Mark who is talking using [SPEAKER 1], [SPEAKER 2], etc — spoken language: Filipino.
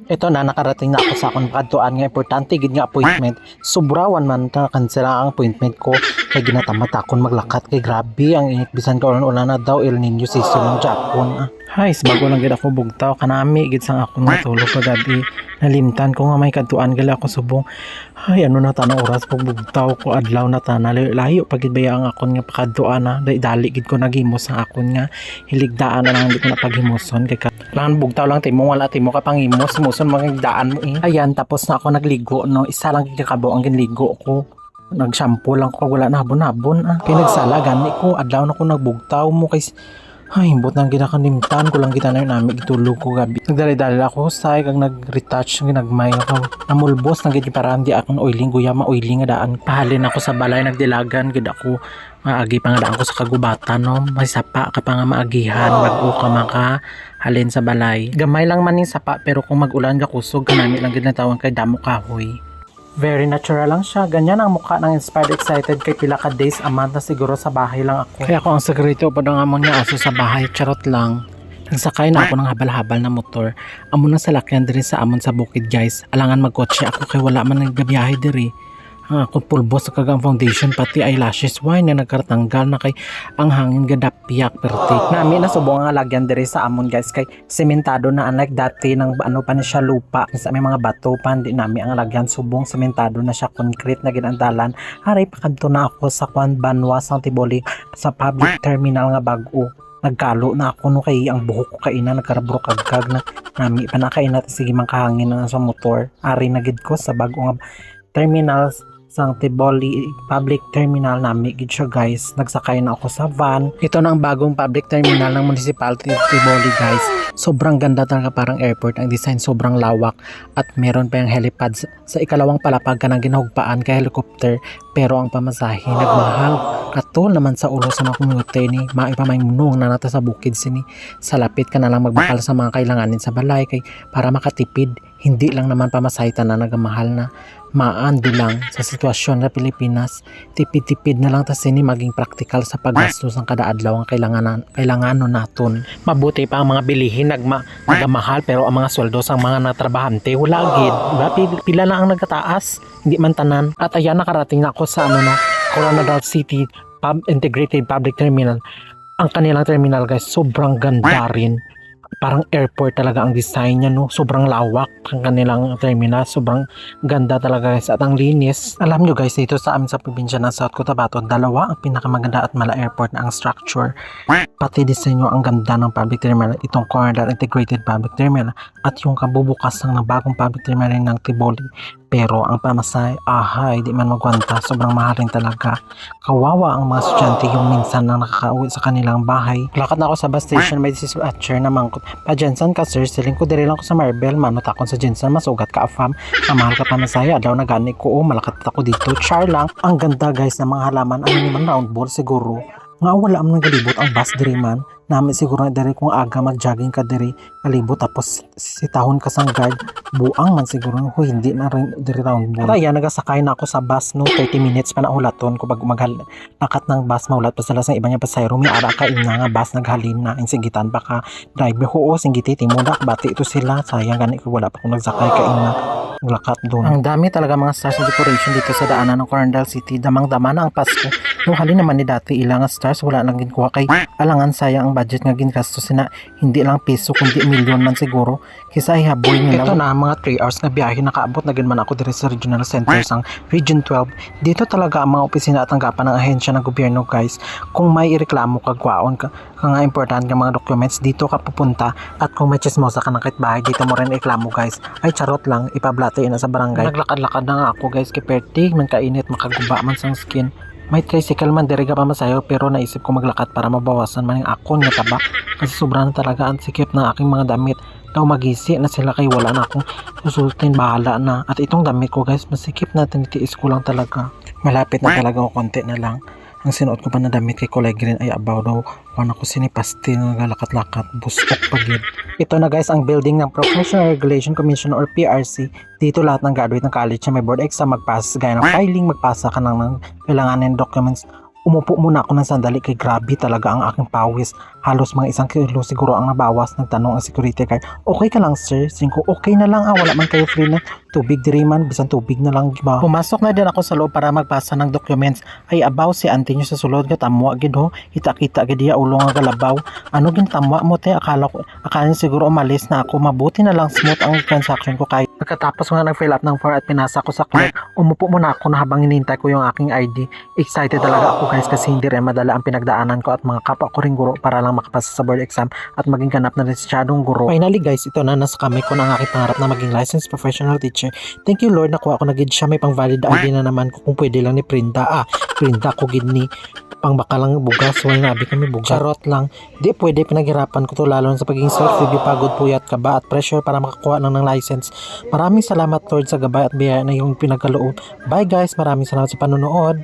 [SPEAKER 1] Ito na, nakarating na ako sa akong kadtuan nga importante gid nga appointment. Sobrawan man ta kansela ang appointment ko kay ginatamad akon maglakat kay grabe ang init bisan ka ulan na daw El Nino season ng Japon. Hay, bago lang gid ako bugtaw kanami gid sang akong natulog kagabi. Nalimtan ko nga may kadtuan gali ako subong. Ay, ano na tanang oras pag bugtaw ko adlaw na ta layo pagid baya ang akon nga pakadtuan na dali gid ko nagimos ang akon nga hiligdaan na lang di ko na paghimuson kay lang bugtaw lang timo wala timo ka pangimos muson magdaan mo eh. Ayan, tapos na ako nagligo no. Isa lang gikabo ang ginligo ko. Nag-shampoo lang ko wala na habon-habon ah. Kay nagsala gani ko adlaw na ko nagbugtaw mo kay ay, imbot nang ginakanimtan ko lang kita na yun namin itulog ko gabi. Nagdali-dali ako sa kag nag-retouch ginagmay ako. Namulbos nang gid para hindi akong oiling guya ma-oiling nga daan. Pahalin ako sa balay nagdilagan gid ako. Maagi pa nga daan ko sa kagubatan no. May sapa ka pa nga maagihan bago ka maka halin sa balay. Gamay lang man ning sapa pero kung mag-ulan ka kusog kanami lang gid natawag kay damo kahoy. Very natural lang siya. Ganyan ang mukha ng inspired excited kay pila ka days a month na siguro sa bahay lang ako. Kaya ako ang sekreto pa ng amon nga aso sa bahay. Charot lang. Nagsakay na ako ng habal-habal na motor. Amon na salakyan diri sa amon sa bukid guys. Alangan magkotse ako kay wala man naggabiyahe diri. Ang akong pulbos sa kagang foundation pati eyelashes why na nagkartanggal na kay ang hangin gadapiyak pertik. Nami na subong nga lagyan diri sa amon guys kay sementado na unlike dati ng ano pa na siya lupa sa may mga bato pa di nami ang lagyan subong sementado na siya concrete na ginandalan. Hari pa kadto na ako sa Juan Banwa sa Tiboli sa public terminal nga bag-o. Nagkalo na ako no kay ang buhok ko kaina nagkarabro kagkag na nami pa na kaina sige man kahangin na sa motor. Ari na gid ko sa bag-o nga terminal sa Tiboli public terminal nami gid siya guys. Nagsakay na ako sa van. Ito na ang bagong public terminal ng municipality Tiboli guys. Sobrang ganda talaga parang airport ang design, sobrang lawak at meron pa yung helipad sa ikalawang palapag ka ng ginahugpaan kay helicopter pero ang pamasahe nagmahal. Katol naman sa ulo sa mga commute ni maipamaymunong na nata sa bukid sini. Sa lapit ka na lang magbakal sa mga kailanganin sa balay kay para makatipid. Hindi lang naman pamasahe na nagamahal na. Maando lang sa sitwasyon na Pilipinas, tipid-tipid na lang ta sini maging praktikal sa paggastos ng kada adlaw ang kailanganon naton. Mabuti pa ang mga bilihin nagamahal pero ang mga sweldo sa mga natrabahante wala gid, diba? Pila lang ang nagkataas, hindi man tanan. At ayan nakarating na ako sa Coronadal City Integrated Public Terminal. Ang kanilang terminal guys, sobrang ganda rin. Parang airport talaga ang design niya no. Sobrang lawak ang kanilang terminal. Sobrang ganda talaga guys. At ang linis. Alam nyo guys, dito sa amin sa probinsya ng South Cotabato, dalawa ang pinakamaganda at mala airport na ang structure. Pati disenyo ang ganda ng public terminal. Itong Coronadal Integrated Public Terminal at yung kabubukas ng bagong public terminal ng Tiboli. Pero ang pamasay, di man magwanta. Sobrang mahal rin talaga. Kawawa ang mga estudyante yung minsan na nakakauwi sa kanilang bahay. Lakad na ako sa bus station, may dispatcher na mangkot. Pa Jensen ka sir, siling ko diri lang ko sa Maribel. Manot akon sa Jensen, masugat ka afam. Mahal ka pamasaya, daw nagani ko. Malakat ako dito. Char lang. Ang ganda guys ng mga halaman. Ano naman round ball siguro. Nga wala am nagalibot ang bus diri man. Nami siguro na diri kung aga mag-jogging ka diri kalibot tapos sitahon ka sang guard buang man siguro hindi na rin diri round ball. Kaya nagasakay na ako sa bus no 30 minutes pa na ulaton ko pag nakat ng bus maulat pa sila sa ibang pasahero mi ara ka ina nga bus naghalin na insigitan pa ka driver ho singiti timudak bati ito sila sayang gani ko wala pa ko nagsakay ka ina lakat doon. Ang dami talaga mga stars na decoration dito sa daanan ng Coronadal City. Damang-dama na ang Pasko. Nung halin naman ni dati ilang stars wala lang ginkuha kay alangan sayang ang budget nga gingastos na hindi lang piso kundi milyon man siguro. Kisa ihaboy nila. Ito na mga 3 hours na biyahe nakaabot na man ako diri sa regional center sang Region 12. Dito talaga ang mga opisina at tanggapan ng ahensya ng gobyerno guys. Kung may ireklamo ka gwaon ka nga important nga mga documents dito ka pupunta at kung may chismosa ka ng bahay dito mo rin reklamo guys. Ay charot lang ipablatay na sa barangay. Naglakad-lakad na nga ako guys kay pertig man kainit makaguba man sang skin. May tricycle man diri ka pa masayo pero naisip ko maglakad para mabawasan man yung akon nga taba kasi sobrang talaga ang sikip ng aking mga damit. Daw magisi na sila kay wala na akong susultin bahala na. At itong damit ko guys masikip na tinitiis ko lang talaga. Malapit na talaga ako konti na lang. Ang sinuot ko pa na damit kay kulay green ay abaw daw wala ko sinipasti nga lakat-lakat busok pagid. Ito na guys ang building ng Professional Regulation Commission or PRC. Dito lahat ng graduate ng college na may board exam magpasa gaya ng filing, magpasa ka ng kailanganin documents Umupo muna ako ng sandali kay grabe talaga ang aking pawis. Halos mga 1 kilo siguro ang nabawas. Nagtanong ang security guard, okay ka lang sir? Singko, okay na lang wala man kayo free na tubig diri man, bisan tubig na lang ba? Pumasok na din ako sa loob para magpasa ng documents. Ay abaw si auntie nyo sa sulod ka tamwa gid ho. Kita-kita gid iya ulo nga galabaw. Ano gin tamwa mo te? Akala niya siguro umalis na ako. Mabuti na lang smooth ang transaction ko kay. Pagkatapos nga nag-fill up ng form at pinasa ko sa clerk, umupo muna ako na habang hinintay ko yung aking ID. Excited talaga ako guys kasi hindi rin madala ang pinagdaanan ko at mga kapwa ko rin guro para lang makapasa sa board exam at maging ganap na lisensyadong guro. Finally guys, ito na nasa kamay ko ng aking pangarap na maging licensed professional teacher. Thank you Lord, nakuha ko na gid siya. May pang valid ID na naman ko kung pwede lang ni Prinda. Prinda ko gid ni pang baka lang bugas, wala nabi kami bugas. Charot lang. Di pwede, pinaghirapan ko to lalo sa pagiging self-review, pagod, puyat, kaba at pressure para makakuha ng license. Maraming salamat Lord sa gabay at biyaya na yung pinagkaloob. Bye guys, maraming salamat sa panonood.